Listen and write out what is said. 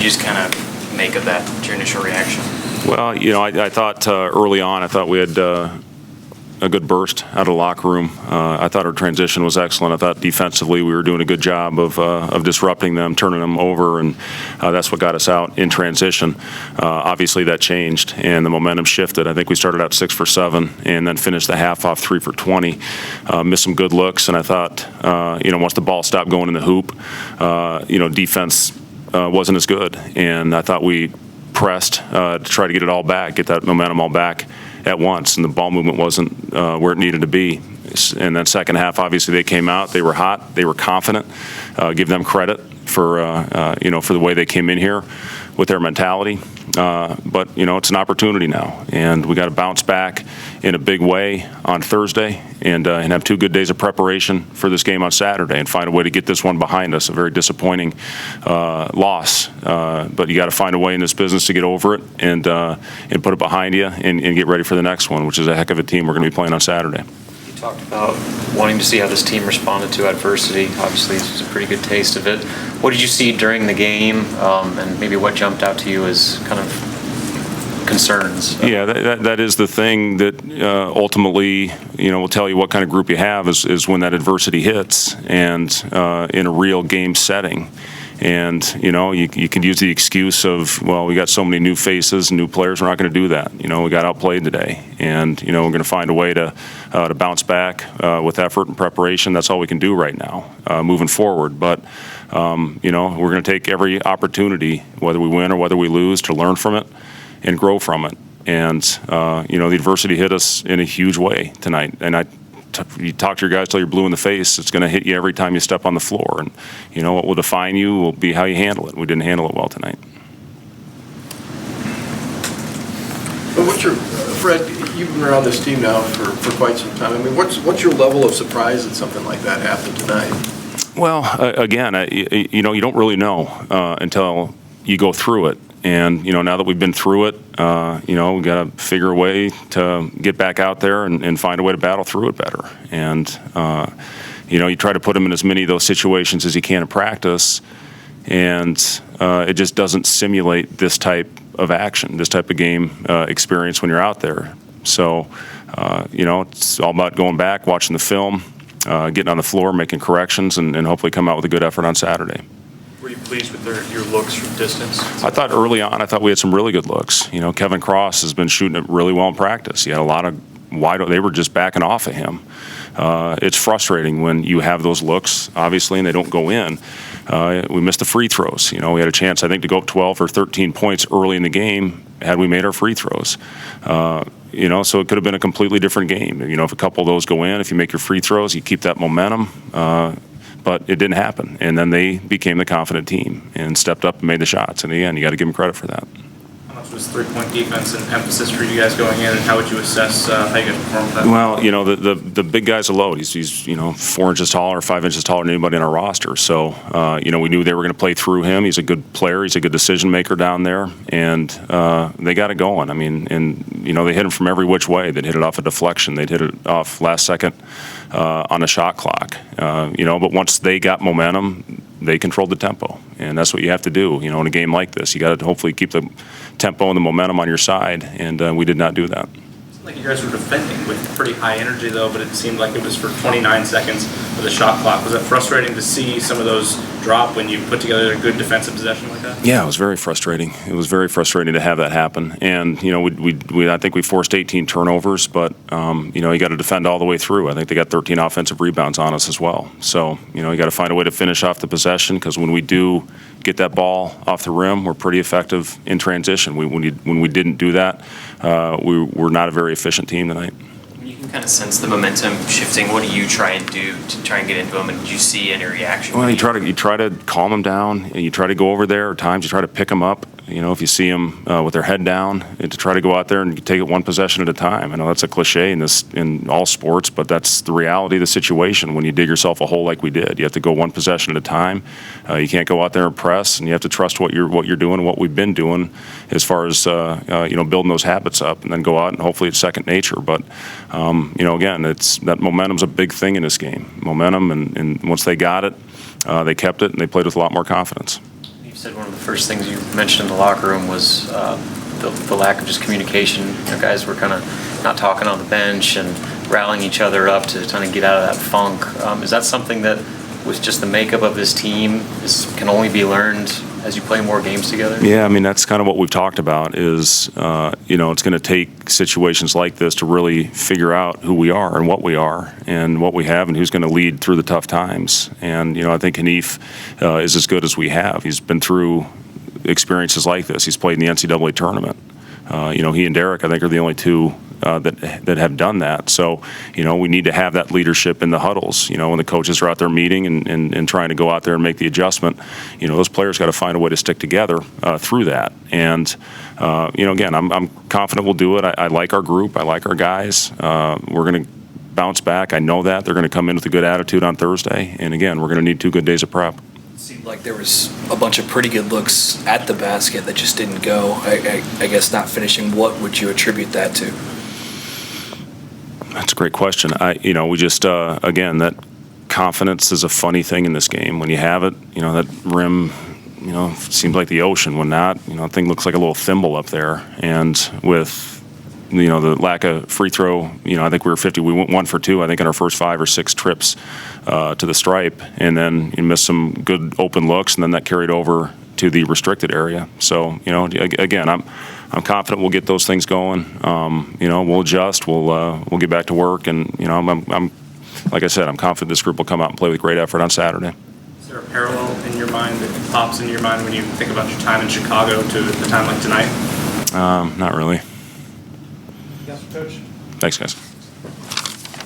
you just kind of make of that, your initial reaction? Well, I thought early on, I thought we had a good burst out of the locker room. I thought our transition was excellent. I thought defensively we were doing a good job of disrupting them, turning them over, and that's what got us out in transition. Obviously that changed, and the momentum shifted. I think we started out 6 for 7 and then finished the half off 3 for 20. Missed some good looks, and I thought, once the ball stopped going in the hoop, defense wasn't as good. And I thought we pressed to try to get it all back, get that momentum all back at once, and the ball movement wasn't where it needed to be. And then second half, obviously they came out, they were hot, they were confident. Give them credit for for the way they came in here with their mentality. But it's an opportunity now, and we got to bounce back in a big way on Thursday and have 2 good days of preparation for this game on Saturday and find a way to get this one behind us. A very disappointing loss, but you got to find a way in this business to get over it and put it behind you and get ready for the next one, which is a heck of a team we're going to be playing on Saturday. You talked about wanting to see how this team responded to adversity. Obviously, this was a pretty good taste of it. What did you see during the game, and maybe what jumped out to you as kind of concerns? Yeah, that is the thing that ultimately, will tell you what kind of group you have is when that adversity hits and in a real game setting. And, you can use the excuse of, well, we got so many new faces and new players, we're not going to do that. We got outplayed today. And, we're going to find a way to bounce back with effort and preparation. That's all we can do right now moving forward. But, we're going to take every opportunity, whether we win or whether we lose, to learn from it and grow from it. And, the adversity hit us in a huge way tonight. And you talk to your guys till you're blue in the face. It's going to hit you every time you step on the floor. And, what will define you will be how you handle it. We didn't handle it well tonight. Well, Fred, you've been around this team now for quite some time. I mean, what's your level of surprise that something like that happened tonight? Well, again, you don't really know until you go through it. And, now that we've been through it, we got to figure a way to get back out there and find a way to battle through it better. And, you try to put them in as many of those situations as you can in practice, and it just doesn't simulate this type of action, this type of game experience when you're out there. So, it's all about going back, watching the film, getting on the floor, making corrections, and hopefully come out with a good effort on Saturday. Were you pleased with your looks from distance? I thought early on, we had some really good looks. Kevin Cross has been shooting it really well in practice. He had a lot of they were just backing off of him. It's frustrating when you have those looks, obviously, and they don't go in. We missed the free throws. We had a chance, I think, to go up 12 or 13 points early in the game had we made our free throws. So it could have been a completely different game. If a couple of those go in, if you make your free throws, you keep that momentum. But it didn't happen. And then they became the confident team and stepped up and made the shots. And again, you got to give them credit for that. How much was 3-point defense and emphasis for you guys going in, and how would you assess how you guys performed that? Well, the big guy's a load. He's 4 inches taller, 5 inches taller than anybody on our roster. So, we knew they were going to play through him. He's a good player. He's a good decision maker down there. And they got it going. I mean, they hit him from every which way. They'd hit it off a deflection. They'd hit it off last second on a shot clock. But once they got momentum, they controlled the tempo. And that's what you have to do, in a game like this. You got to hopefully keep the tempo and the momentum on your side, and we did not do that. Like you guys were defending with pretty high energy, though, but it seemed like it was for 29 seconds with a shot clock. Was that frustrating to see some of those drop when you put together a good defensive possession like that? Yeah, it was very frustrating. It was very frustrating to have that happen. And, I think we forced 18 turnovers, but, you got to defend all the way through. I think they got 13 offensive rebounds on us as well. So, you got to find a way to finish off the possession, because when we do get that ball off the rim, we're pretty effective in transition. When we didn't do that, we were not a very efficient team tonight. You can kind of sense the momentum shifting. What do you try and do to try and get into them? And did you see any reaction? Well, you try to calm them down. And you try to go over there. At times, you try to pick them up. If you see them with their head down, and to try to go out there and take it one possession at a time. I know that's a cliche in all sports, but that's the reality of the situation. When you dig yourself a hole like we did, you have to go one possession at a time. You can't go out there and press, and you have to trust what you're doing and what we've been doing as far as building those habits up, and then go out and hopefully it's second nature. But again, it's that momentum's a big thing in this game. Momentum, and once they got it, they kept it, and they played with a lot more confidence. You've said one of the first things you mentioned in the locker room was the lack of just communication. Guys were kind of not talking on the bench and rallying each other up to kind of get out of that funk. Is that something that, with just the makeup of this team, can only be learned as you play more games together? Yeah, I mean, that's kind of what we've talked about is, it's going to take situations like this to really figure out who we are and what we have and who's going to lead through the tough times. And, I think Hanif is as good as we have. He's been through experiences like this. He's played in the NCAA tournament. He and Derek, I think, are the only two that have done that. So, we need to have that leadership in the huddles. When the coaches are out there meeting and trying to go out there and make the adjustment, those players got to find a way to stick together through that. And, again, I'm confident we'll do it. I like our group. I like our guys. We're going to bounce back. I know that. They're going to come in with a good attitude on Thursday. And, again, we're going to need 2 good days of prep. Seemed like there was a bunch of pretty good looks at the basket that just didn't go. I guess not finishing. What would you attribute that to? That's a great question. We just, again, that confidence is a funny thing in this game. When you have it, that rim, seems like the ocean. When not, the thing looks like a little thimble up there. And with, the lack of free throw, I think we were 50. We went 1 for 2, I think, in our first 5 or 6 trips to the stripe. And then you missed some good open looks, and then that carried over to the restricted area. So, again, I'm confident we'll get those things going. We'll adjust. We'll get back to work, and I'm like I said, I'm confident this group will come out and play with great effort on Saturday. Is there a parallel in your mind that pops into your mind when you think about your time in Chicago to a time like tonight? Not really. Yes, Coach. Thanks, guys.